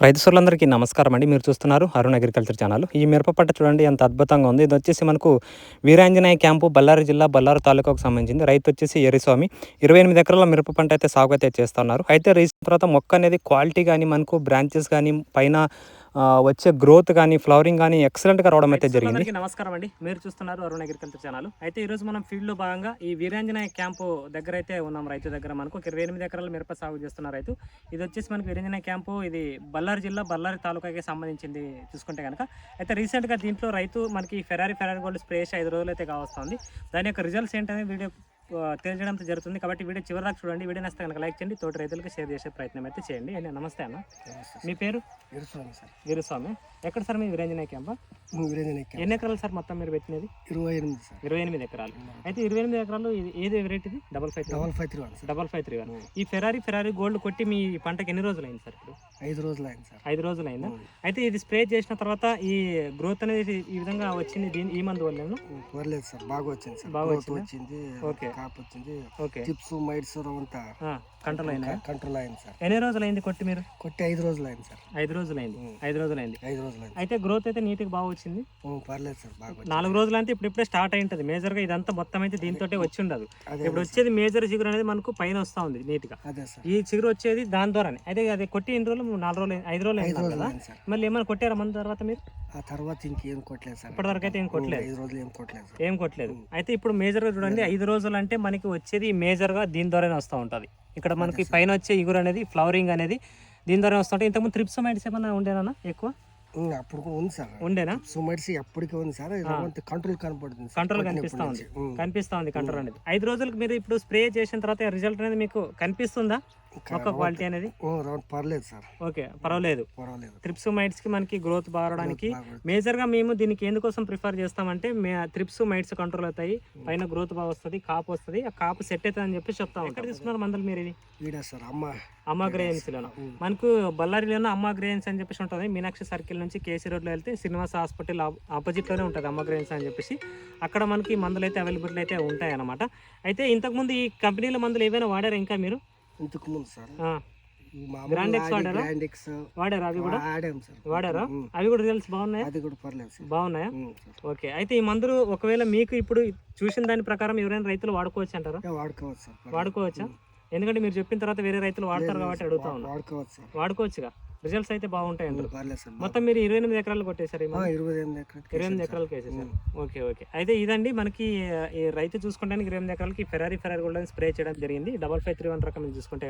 రైతు సోదరులందరికీ నమస్కారం అండి. మీరు చూస్తున్నారు అరుణ్ అగ్రికల్చర్ ఛానల్. ఈ మిరప పంట చూడండి ఎంత అద్భుతంగా ఉంది. ఇదొచ్చేసి మనకు వీరాంజనేయ క్యాంపు బళ్ళారి జిల్లా బళ్ళారి తాలూకాకు సంబంధించింది. రైతు వచ్చేసి ఎర్రిస్వామి 28 ఎకరాల మిరప పంట అయితే సాగు అయితే చేస్తున్నారు. అయితే రీసెంట్ తర్వాత మొక్క అనేది క్వాలిటీ గానీ, మనకు బ్రాంచెస్ గానీ, పైన వచ్చే గ్రోత్ గానీ, ఫ్లవరింగ్ గానీ ఎక్సలెంట్‌గా రావడం అయితే జరిగింది. నమస్కారం అండి. మీరు చూస్తున్నారు అరుణ్ అగ్రికల్చర్ ఛానల్. అయితే ఈరోజు మనం ఫీల్డ్‌లో భాగంగా ఈ వీరాంజనేయ క్యాంపు దగ్గర అయితే ఉన్నాం. రైతు దగ్గర మనకు 28 ఎకరాల మిరప సాగు చేస్తున్న రైతు. ఇది వచ్చేసి మనకు వీరాంజనేయ క్యాంపు, ఇది బళ్ళారి జిల్లా బళ్ళారి తాలూకాకి సంబంధించింది చూసుకుంటే కనుక. అయితే రీసెంట్గా దీంట్లో రైతు మనకి ఫెరారీ గోల్డ్ స్ప్రే చేసి 5 రోజులు అయితే కావస్తుంది. దాని యొక్క రిజల్ట్స్ ఏంటనేది వీడియో తెలియజేయడం జరుగుతుంది. కాబట్టి వీడియో చివరి దాకా చూడండి. వీడియో నచ్చితే కనుక లైక్ చేయండి, తోటి రైతులకు షేర్ చేసే ప్రయత్నం అయితే చేయండి. అన్న నమస్తే అన్న, మీ పేరు? వీరస్వామి సార్. వీరస్వామి. ఎక్కడ సార్ మీ వీరాంజనేయ క్యాంపా? వీరాంజనేయ క్యాంప్. ఎన్ని ఎకరాలు సార్ మొత్తం మీరు పెట్టినది? 28 సార్. 28 ఎకరాలు. అయితే 28 ఎకరాలు ఏది వెరైటీది? 5531. ఈ ఫెరారీ గోల్డ్ కొట్టి మీ పంటకి ఎన్ని రోజులు అయింది సార్? ఇప్పుడు 5 రోజులు అయింది సార్. 5 రోజులు అయిందా? అయితే ఇది స్ప్రే చేసిన తర్వాత ఈ గ్రోత్ అనేది ఈ విధంగా వచ్చింది ఈ మందు వల్ల? పర్లేదు సార్, బాగా వచ్చింది సార్. బాగా వచ్చింది. ఓకే, కాపు వచ్చింది. ఓకే. చిప్స్ మైట్స్ అంతా కంట్రోల్ అయినా? కంట్రోల్ అయింది సార్. ఎన్ని రోజులు అయింది కొట్టి మీరు? కొట్టి 5 రోజులు అయింది సార్. 5 రోజులు అయింది. 5 రోజులు అయింది. 5 రోజులు అయింది. అయితే గ్రోత్ అయితే నీట్గా బాగా వచ్చింది. పర్లేదు సార్, బాగా 4 రోజులు అంటే ఇప్పుడే స్టార్ట్ అయి ఉంటుంది మేజర్ గా. ఇదంతా మొత్తం అయితే దీంతో వచ్చి ఉండదు. ఇప్పుడు వచ్చేది మేజర్ చిగురు అనేది మనకు పైన వస్తా ఉంది నీట్ గా. ఈ చిగురు వచ్చేది దాని ద్వారానే. అయితే అది కొట్టి ఎన్ని రోజులు? 4 రోజులు 5 రోజులు అయింది కదా. మళ్ళీ ఏమైనా కొట్టారా మన తర్వాత మీరు? ఆ తర్వాత ఇంకేం కొట్టలేదు సార్. ఇప్పటి వరకు అయితే ఏం కొట్టలేదు. 5 రోజులు ఏం కొట్టలేదు. ఏం కొట్టలేదు. అయితే ఇప్పుడు మేజర్ గా చూడండి, 5 రోజులు అంటే మనకి వచ్చేది మేజర్ గా దీని ద్వారానే వస్తూ ఉంటుంది. ఇక్కడ మనకి పైన వచ్చే ఇగురు అనేది, ఫ్లవరింగ్ అనేది దీని ద్వారా వస్తుంటే. ఇంతకుముందు ట్రిప్సోమైట్స్ ఏమన్నా ఉండేనా ఎక్కువ? అప్పుడు ఉంది సార్. ఉండేనా? సుమైట్స్ ఎప్పటికీ ఉంది సార్. కంట్రోల్ కనపడుతుంది. కంట్రోల్ కనిపిస్తా ఉంది కంట్రోల్ అనేది. 5 రోజులకు మీరు ఇప్పుడు స్ప్రే చేసిన తర్వాత రిజల్ట్ అనేది మీకు కనిపిస్తుందా? మొక్క క్వాలిటీ అనేది పర్లేదు సార్. ఓకే, పర్వాలేదు. ట్రిప్సోమైట్స్ కి మనకి గ్రోత్ బాగడానికి మేజర్ గా మేము దీనికి ఎందుకోసం ప్రిఫర్ చేస్తామంటే, ట్రిప్సోమైట్స్ కంట్రోల్ అవుతాయి, పైన గ్రోత్ బాగా వస్తుంది, కాపు వస్తుంది. ఆ కాపు సెట్ అవుతుంది అని చెప్పి చెప్తాం. ఎక్కడ తీసుకున్నారు మందులు మీరు? ఇది అమ్మ గ్రేయన్స్ లోన మనకు బళ్ళారిలోనే అమ్మ గ్రేయన్స్ అని చెప్పేసి ఉంటుంది. మీనాక్షి సర్కిల్ నుంచి కేసీ రోడ్ లో వెళ్తే శ్రీనివాస హాస్పిటల్ ఆపోజిట్ లోనే ఉంటుంది అమ్మ గ్రేయన్స్ అని చెప్పేసి. అక్కడ మనకి మందులు అయితే అవైలబుల్ అయితే ఉంటాయి అన్నమాట. అయితే ఇంతకుముందు ఈ కంపెనీల మందులు ఏవైనా వాడారా ఇంకా మీరు? ఇంతకు ముందు సార్ గ్రాండెక్స్ వాడారా? అవి కూడా వాడారా? అవి కూడా రిజల్ట్స్ బాగున్నాయా? అది కూడా పర్లేదు సార్. బాగున్నాయా? ఓకే. అయితే ఈ మందులు ఒకవేళ మీకు ఇప్పుడు చూసిన దాని ప్రకారం ఎవరైనా రైతులు వాడుకోవచ్చు అంటారా? వాడుకోవచ్చు సార్. వాడుకోవచ్చా? ఎందుకంటే మీరు చెప్పిన తర్వాత వేరే రైతులు వాడతారు కాబట్టి అడుగుతా ఉన్నా. వాడుకోవచ్చుగా, రిజల్ట్స్ అయితే బాగుంటాయి అంటారు. మొత్తం మీరు 28 ఎకరాలు కొట్టేశారు? 28 ఎకరాలకు వేసేసారు. Okay, okay. అయితే ఇదండి మనకి ఈ రైతు చూసుకుంటానికి 28 ఎకరాలకి ఫెరారీ గోల్డ్ స్ప్రే చేయడం జరిగింది. 5531 రకం చూసుకుంటే